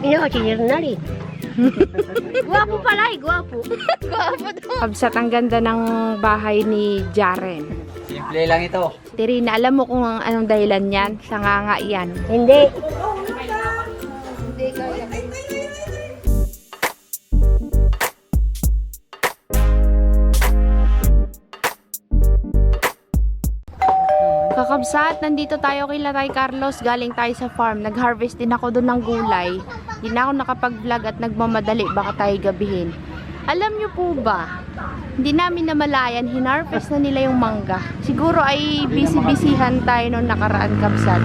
Iya, na rin. Guwapo pala eh, guwapo. Guwapo to. Kabsat, ang ganda ng bahay ni Jaren. Simple lang ito. Tirina, alam mo kung anong dahilan yan? Sanganga yan. Hindi. Kakabsat, nandito tayo kay Latay Carlos. Galing tayo sa farm. Nag-harvest din ako doon ng gulay. Hindi na ako nakapag-vlog at nagmamadali. Baka tayo gabihin. Alam nyo po ba, hindi namin namalayan, hinarvest na nila yung mangga. Siguro ay busy-busyhan tayo nung nakaraan, kabsat.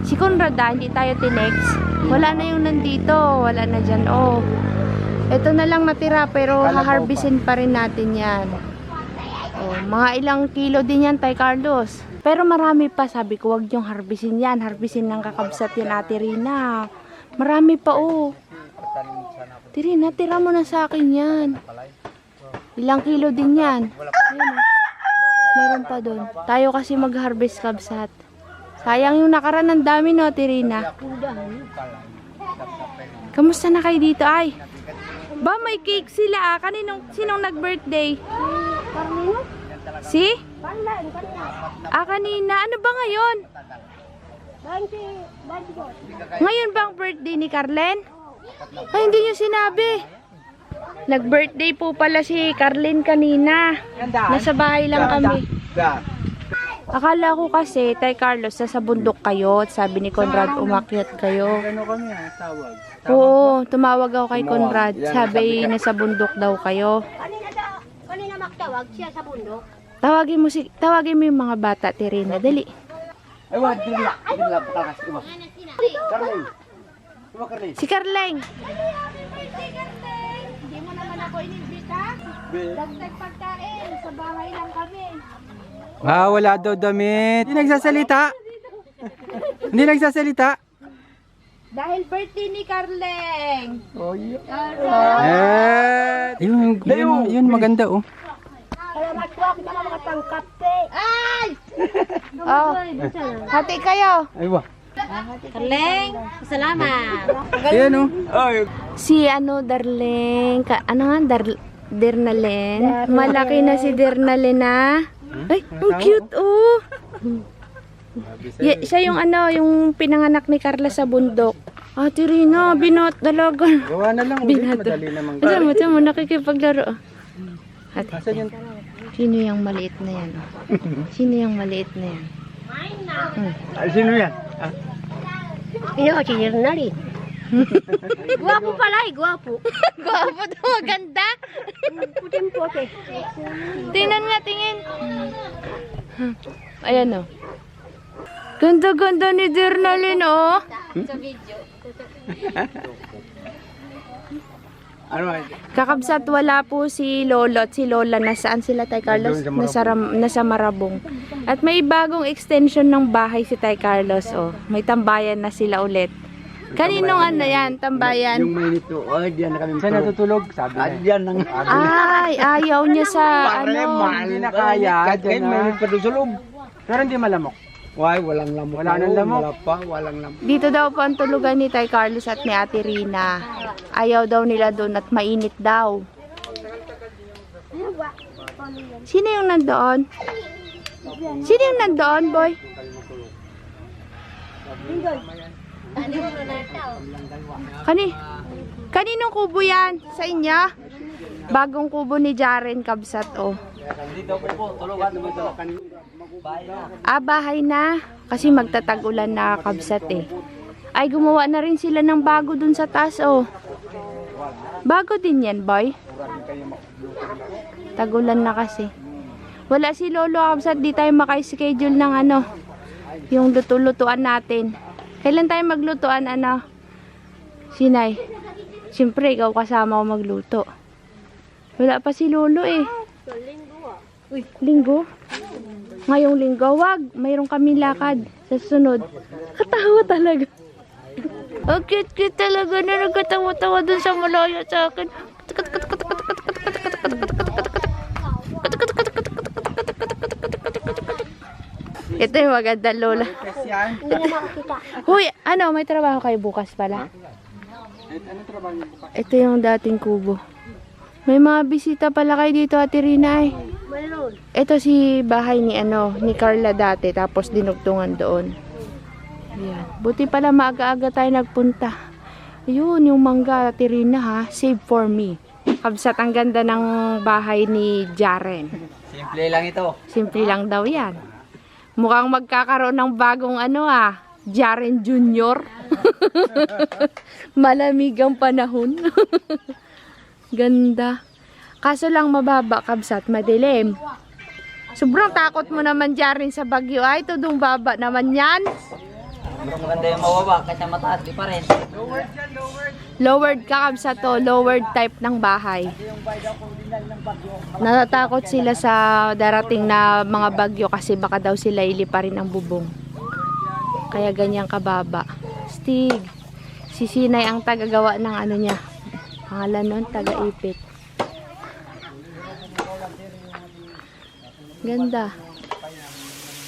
Si Conrada, hindi tayo tinext. Wala na yung nandito. Wala na dyan. Oh, ito na lang natira pero haharvestin pa rin natin yan. Oh, mga ilang kilo din yan, Tay Carlos. Pero marami pa, sabi ko, wag yung harvestin yan. Harvestin ng kakabsat yan, Ate Rina. Marami pa, oh. Tirina, tira mo na sa akin yan. Ilang kilo din yan. Ayun, oh. Meron pa doon. Tayo kasi mag-harvest, kabsat. Sayang yung nakaraan, ng dami, no, Tirina. Kamusta na kayo dito, ay? Ba, may cake sila, ah. Sinong nag-birthday? Si? Kanina. Ano ba ngayon? Ngayon ba ang birthday ni Carlen? Ay, hindi niyo sinabi. Nag-birthday po pala si Carlen kanina. Nasa bahay lang kami. Akala ko kasi, Tay Carlos, nasa bundok kayo. At sabi ni Conrad, umakyat kayo. Ano kami tawag? Oo, tumawag ako kay Conrad. Sabi, nasa bundok daw kayo. Kanina magtawag siya sa bundok. Tawagin mo yung mga bata, Tirina. Dali. Ay, wag din lang. Din lang pakakas. Iba. Carleng. Iba, Carleng. Si Carleng. Hindi mo naman ako inimbita. Dagdag pagkain. Sa bahay lang kami. Wala daw damit. Hindi nagsasalita. Hindi nagsasalita. Dahil birthday ni Carleng. Oh, yun maganda, oh. Kaya matwak na mga tangkapte. Ay! Oh, hati kayo. Ay, ba? Carleng, salamat. Ayan, oh. Ay, Si Darleng. Dernalen. Malaki na si Dernalen, na. Ay, ang cute, oh. Siya yung yung pinanganak ni Carla sa bundok. Ate Rina, binot talaga. gawa na lang. Binato. Madali naman. Ito mo, nakikipaglaro. Ate, Asan yun? sino yung maliit na yan? Oh? Sino yung maliit na yan? Sino yan? Iya, na rin. Guwapo pala eh, guwapo. Guwapo to, maganda. Puting-puti. Tingnan nga, tingin. Ayan, oh. Ganda-ganda ni Dernalin, oh. Sa video. Ano? Kakabsat, wala po si Lolo at si Lola. Nasaan sila, Tay Carlos? Nasa Marabong. At may bagong extension ng bahay si Tay Carlos, oh. May tambayan na sila ulit. Kaninong yan, tambayan? Yung mainit to. Ay, diyan na kami. Saan natutulog? Sabi na. Diyan nang. Ay, ayaw niya sa, Hindi na kaya. Kahit mainit pa doon sa loob. Pero hindi malamok. Why? Walang lamok. Wala nang lamok. Wala pa, walang lamok. Dito daw po ang tulugan ni Tay Carlos at ni Ate Rina. Ayaw daw nila doon at mainit daw. Sino yung nandoon? Sino yung nandoon, boy? Kaninong kubo yan? Sa inyo? Bagong kubo ni Jaren, kabsat, oh. Bahay na. Kasi magtatagulan na, kabsat, eh. Ay, gumawa na rin sila ng bago dun sa taas, oh. Bago din yan, boy. Tagulan na kasi. Wala si Lolo, kabsat. Di tayo maka-schedule ng yung luto-lutuan natin. Kailan tayo maglutuan, Sinay? Siyempre, ikaw kasama ko magluto. Wala pa si Lolo, eh. Linggo? Ngayong linggo, wag. Mayroon kami lakad sa sunod. Katawa talaga. Ang cute-cute talaga na nagkatawa-tawa dun sa malayo sa akin. Ito yung maganda, Lola. Huy, may trabaho kayo bukas pala? Ano trabaho niyo? Ito yung dating kubo. May mga bisita pala kayo dito, Ate Rina eh. Mayroon. Ito si bahay ni ni Carla dati, tapos dinugtungan doon. Ayan. Buti pala maaga-aga tayo nagpunta. Ayun, yung mangga, Ate Rina ha. Save for me. Kabsat, ang ganda ng bahay ni Jaren. Simple lang ito. Simple lang daw yan. Mukhang magkakaroon ng bagong Jaren Junior. Malamig ang panahon. Ganda. Kaso lang mababa, Kabsat, madilim. Sobrang takot mo naman, Jaren, sa bagyo. Ay, tudong baba naman yan. Mas maganda yung mababa kasi mataas, di pa rin. Lowered ka, Kabsat, to. Lowered type ng bahay. Natatakot sila sa darating na mga bagyo kasi baka daw sila iliparin ang bubong. Kaya ganyan kababa. Stig. Si Sinay ang tagagawa ng niya. Pangalan nun, taga-ipit. Ganda.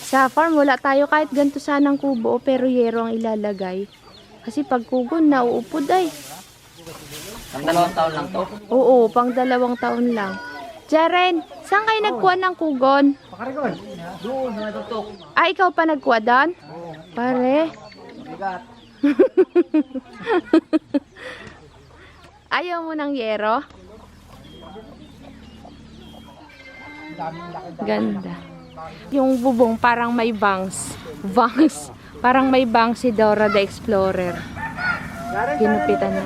Sa farm, wala tayo kahit ganito sanang kubo, pero yero ang ilalagay. Kasi pag kugon, nauupod ay. Pang 2 taon lang to. Oo, pang 2 taon lang. Jaren, saan kayo nagkuha ng kugon? Pakarikon. Doon, sa tutok. Ah, ikaw pa nagkuha doon? Pare. Bigat. Ayaw mo ng yero? Ganda. Yung bubong parang may bangs. Bangs. Parang may bangs si Dora the Explorer. Ginupitan na.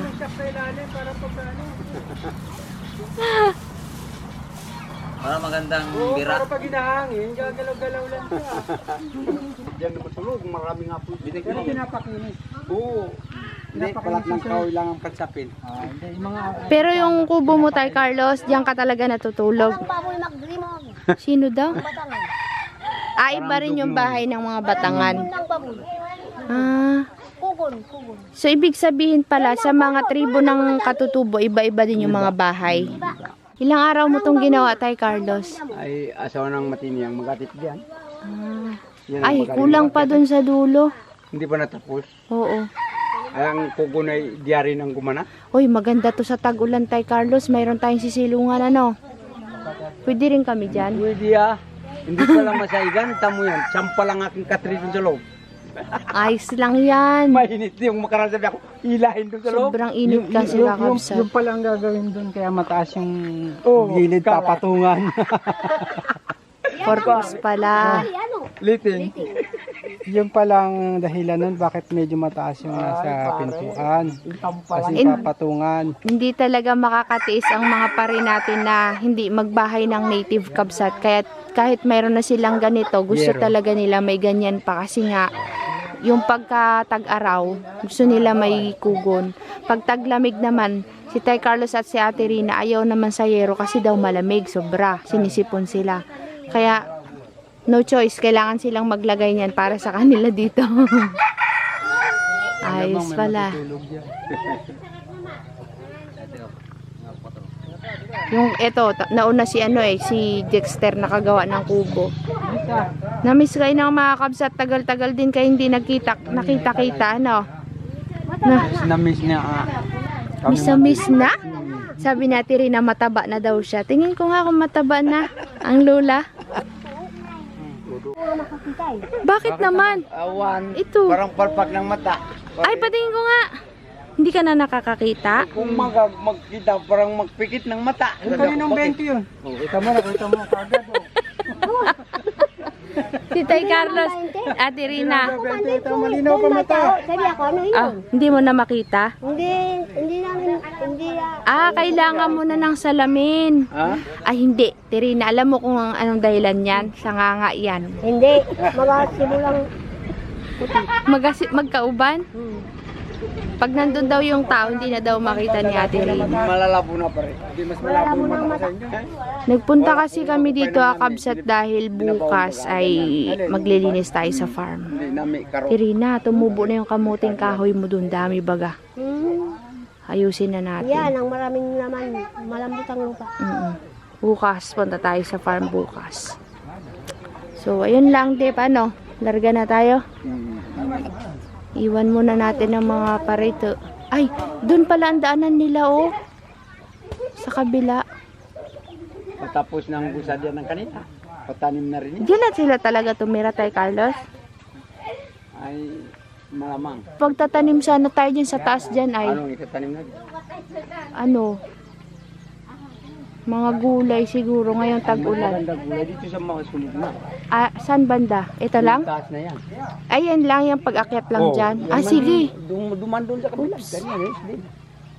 Para magandang bira. Para pag hinahangin, gagalaw-galaw lang siya. Diyan na matulog, maraming nga po. Pero pinapakinis. Oo. Hindi, palat ng kahoy lang ang pagsapin. Hindi, yung mga... Pero yung kubo mo tayo, Carlos, diyan ka talaga natutulog. Ang baboy maglimog. Sino daw? Batangan. Ah, iba rin yung bahay ng mga batangan. Ng baboy. Ah. Kugon. So, ibig sabihin pala, sa mga tribo ng katutubo, iba-iba din yung mga bahay. Ilang araw mo tong ginawa tayo, Carlos? Ay, asawa ng matiniyang magatip diyan. Ah. Yan ang Ay, magaling kulang pa magatip. dun sa dulo. Hindi pa natapos. Oo. Ay, ang kugon ay diyari ng gumana. Uy, maganda to sa tag-ulan tayo, Carlos. Mayroon tayong sisilungan, Pwede rin kami dyan. Pwede Hindi pa lang masaigan. Tamo yan. Sampa lang aking katri dun sa loob. Ayos lang yan. Mainit yung makaraan sabi ako. Hilahin dun sa loob. Sobrang init kasi kakabsat. Yung pala ang gagawin doon, kaya mataas yung Oo, gilid papatungan. Purpose pala. Litin. Yung palang dahilan nun, bakit medyo mataas yung nasa pintuan. Kasi papatungan. Hindi talaga makakatiis ang mga pari natin na hindi magbahay ng native kabsat. Kaya kahit mayroon na silang ganito, gusto talaga nila may ganyan pa. Kasi nga, yung pagka-tag-araw, gusto nila may kugon. Pag taglamig naman, si Tay Carlos at si Ate Rina ayaw naman sa yero kasi daw malamig, sobra. Sinisipon sila. Kaya, no choice, kailangan silang maglagay niyan para sa kanila dito. Ayos pala. Yung ito, nauna si si Dexter nakagawa ng kubo. Namiss kayo ng mga kabsat, tagal-tagal din kayo hindi nakita-kita, Na-miss niya Miss na? Sabi natin rin na mataba na daw siya. Tingin ko nga kung mataba na ang lola. Bakit naman? Awan. Ito. Parang palpak ng mata. Ay, patingin ko nga. Hindi ka na nakakakita? Kung magkita, parang magpikit ng mata. Yung kaninong 20 yun. Kita mo kagad. Si Tay Carlos, Ate Rina. Ito, malinaw pa mata. Sabi ako, ano yun? Ah, hindi mo na makita? Hindi namin, Kailangan mo na ng salamin. Ha? Ay, hindi. Terina, alam mo kung anong dahilan yan? Sanganga yan. Hindi, mga simulang, Magkauban? Pag nandun daw yung tao, hindi na daw makita ni Ate Rina. Malalabo na pa rin. Hindi mas malabo yung mata ko sa inyo. Nagpunta kasi kami dito Kabsat dahil bukas ay maglilinis tayo sa farm. Hindi namin karo. Terina, tumubo na yung kamuting kahoy mo dun. Dami baga. Ayusin na natin. yan, ang maraming naman, malambot ang lupa. Bukas, punta tayo sa farm bukas. So, ayun lang, Dip. Larga na tayo. Iwan muna natin ang mga parito. Ay, doon pala ang daanan nila, oh. Sa kabila. Patapos ng busad yan ng kanina. Patanim na rin yan. Diyan na sila talaga tumira, Tay Carlos. Ay, malamang. Pagtatanim sana tayo dyan sa taas dyan ay, Anong itatanim na? ano, mga gulay siguro ngayong tag-ulan. Maganda gulay dito sa mga sunod na. Ah, saan banda? Ito lang? Taas na yan. Ayan lang, yung pag-akyat lang dyan. yan Ah, man sige. Duman doon sa kabila. Ganyan, ayos din.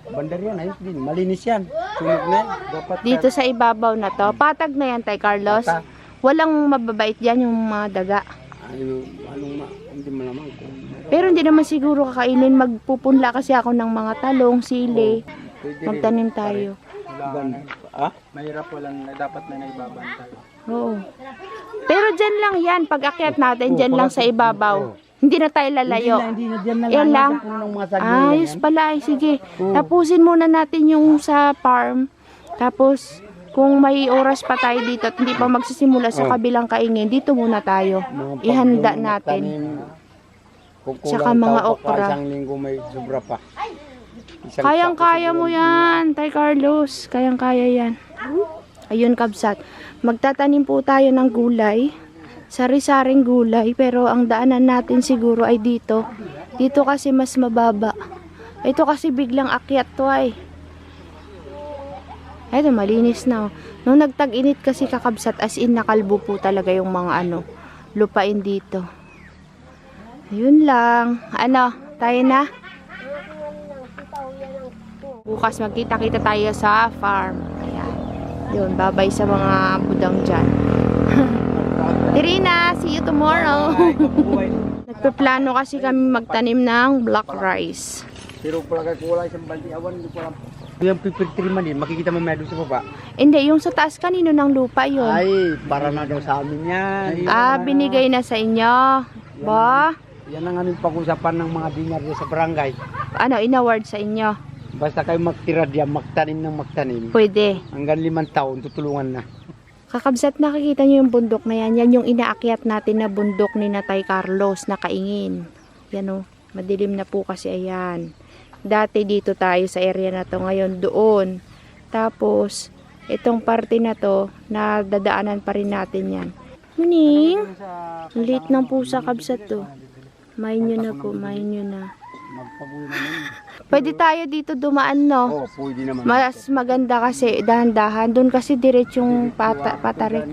Bandar yan, ayos din. Malinis yan. Sunod na yan. Dapat Dito sa ibabaw na to. Patag na yan, Tay Carlos. Patag. Walang mababait dyan yung mga daga. Hindi malamang. Pero hindi naman siguro kakainin. Magpupunla kasi ako ng mga talong, sili. Pwede rin. Magtanim tayo. Ah? Mahirap walang dapat na naibabantay. Oo. Pero dyan lang yan. Pag-akyat natin, dyan lang sa ibabaw. Hindi na tayo lalayo. Hindi na dyan na Yan lang. Ng mga saging Ayos yan. pala. Ay, sige. Tapusin muna natin yung sa farm. Tapos, kung may oras pa tayo dito at hindi pa magsisimula sa kabilang kaingin, dito muna tayo. Mga Ihanda pagbuno, natin. tanim. Kung kulang Tsaka mga tao pa, okra. Isang linggo may sobra pa. Isang Kayang-kaya sako mo siguro. yan, Tay Carlos. Kayang-kaya yan. Ayun, kabsat. Magtatanim po tayo ng gulay. Sari-saring gulay. Pero ang daanan natin siguro ay dito. Dito kasi mas mababa. Ito kasi biglang akyat to ay. Ito, malinis na. Oh. Nung nagtag-init kasi kakabsat, as in nakalbo po talaga yung mga lupain dito. Ayun lang. Ano, tayo na? Bukas magkita-kita tayo sa farm. Ayan. Yun, babay sa mga budang dyan. Irina, see you tomorrow. Nagpaplano kasi kami magtanim ng black rice. Pero pala kulay sa balti awan, hindi ko alam. Yung pipiltri man din, makikita mo meron sa baba. Hindi, yung sa taas kanino ng lupa yun. Ay, para na daw sa amin yan. Ah, binigay na sa inyo. Ba? Yan ang aming pag-usapan ng mga dinar sa barangay. Ano, inaward sa inyo? Basta kayo magtira diyan, magtanim ng magtanim. Pwede. Hanggang 5 taon, tutulungan na. Kakabsat, nakikita nyo yung bundok na yan. Yan yung inaakyat natin na bundok ni Tay Carlos na kaingin. Yan o. Madilim na po kasi ayan. Dati dito tayo sa area na to. Ngayon doon. Tapos, itong parte na to, nadadaanan pa rin natin yan. Muning, late ng pusa kabsat to. Main nyo na po, main nyo na. Magpabuhay naman. Pwede tayo dito dumaan, no? Oo, pwede naman. Mas maganda kasi dahan-dahan. Doon kasi diretsong patarik.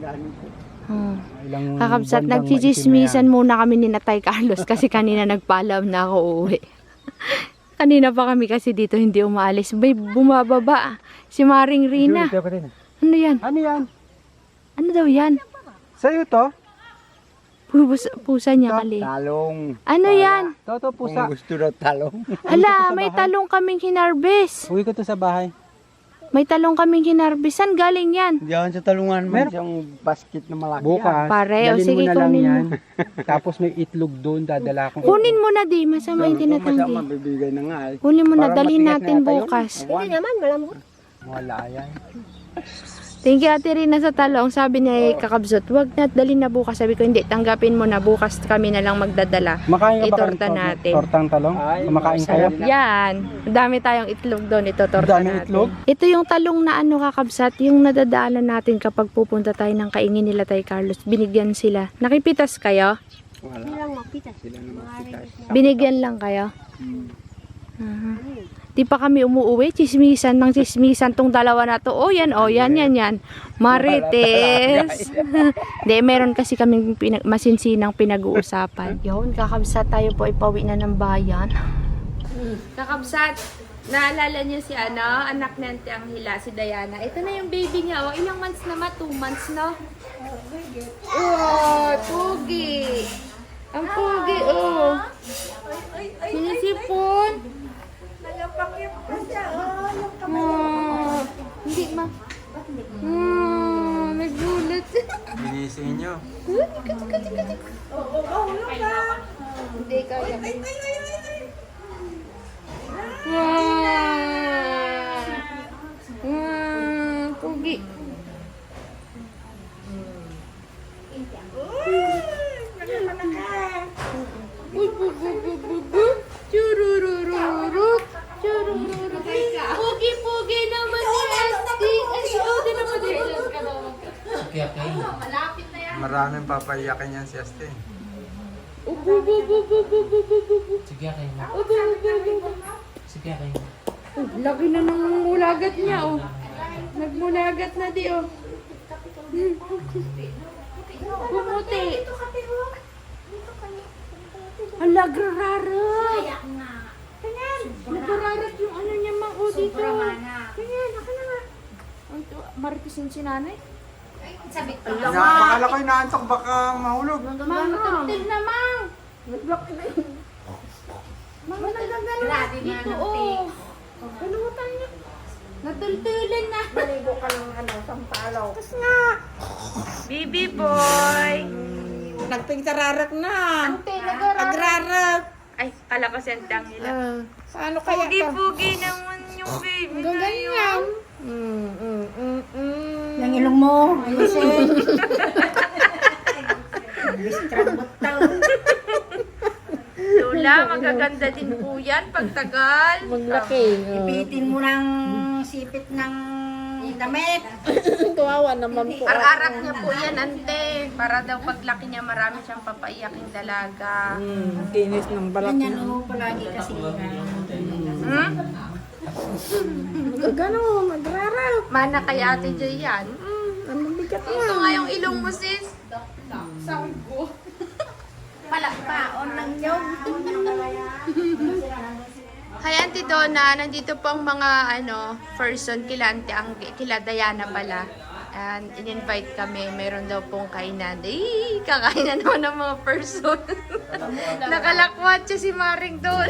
Kakabsat, nagchichismisan muna kami ni Tay Carlos kasi kanina nagpaalam na ako uuwi. Kanina pa kami kasi dito hindi umaalis. May bumababa. Si Maring Rina. Ano yan? Ano yan? Ano daw yan? Sa'yo to? Pusa niya kali. Talong. Ano yan? Toto pusa. Kung gusto daw talong. Hala, may talong kaming hinarbis. Uwi ko to sa bahay. May talong kaming hinarbis. Saan galing yan? Diyan sa talungan, may isang basket na malaki. Bukas, Pare, o dalhin sige, mo na lang kunin mo. yan. Tapos may itlog doon, dadala ko. Kunin mo na di. Masama yung Masama, tinatanggi. bibigay na nga eh. Kunin mo na. Parang Dalhin matigas natin na yata yun. bukas. Hindi naman, malambot. Wala yan. Thank you, Ate Rina, sa talong. Sabi niya, kakabsot, wag na, dalhin na bukas. Sabi ko, hindi, tanggapin mo na. Bukas kami na lang magdadala. Makain ka ba Itorta ng natin. tortang talong? Ay, Kumakain kayo? Yan. Dami tayong itlog doon. Ito, torta Daming natin. itlog? Ito yung talong na kakabsat, yung nadadaanan natin kapag pupunta tayo ng kaingin nila Tay Carlos. Binigyan sila. Nakipitas kayo? Wala. Hindi lang mapitas. Sila na magpitas. Binigyan lang kayo? Aha. Di pa kami umuwi, chismisan ng chismisan tong dalawa na to. Oh, yan, yan. Marites. Hindi, meron kasi kaming masinsinang pinag-uusapan. Yun, kakabsat tayo po ipauwi na ng bayan. Kakabsat, naalala niyo si anak ni Auntie Anghela, si Diana. Ito na yung baby niya. Oh, ilang months na 2 months, no? Oh, pugi. Ang pugi, oh. Sinisipon. Hindi ma. Nagulat. Binisin nyo. Hindi kaya. Pugi. Chururururut. Pugi-pugi naman ni SD. Ay, oh, din naman din. Malapit na yan. Maraming papaiyakin yan si Aste. Laki na ng mulagat niya, oh. Nagmulagat na di, oh. Pumuti. Ang lagrararat. Nagrararat yung ano niya, mang, oh, dito. Tingnan, ako na nga. Maritisin si nanay. Sabit pa. Akala ko inaantok baka mahulog. Mang, matil na, mang. Mang, Grabe na dito, ng oh. Kalutan niya. Natultulan na. Maligo ka ng sampalaw. Baby boy. Nagpigtararak na. Ante, nagararat. Agrarak. Ay, kala ko sentang nila. Paano kaya to? Pugi naman yung baby na Ganyan. yun. Yung ilong mo. Ayusin. Lola, magaganda din po yan pagtagal. Ipitin mo ng sipit ng damit. Ar-arak niya po yan, ante. Para daw paglaki niya, marami siyang papaiyaking dalaga. Kinis ng balat. Ganyan o, palagi kasi. Hmm? Gano'n, magraral. Mana kay Ate Joy yan. Ang bigat Ito nga yung ilong mo, sis. Palakpaon ng nyog. Hi, Auntie Donna. Nandito po ang mga person kila Diana pala. And in-invite kami. Meron daw pong kainan. Kakain na naman ng mga person. Nakalakwat siya si Maring doon.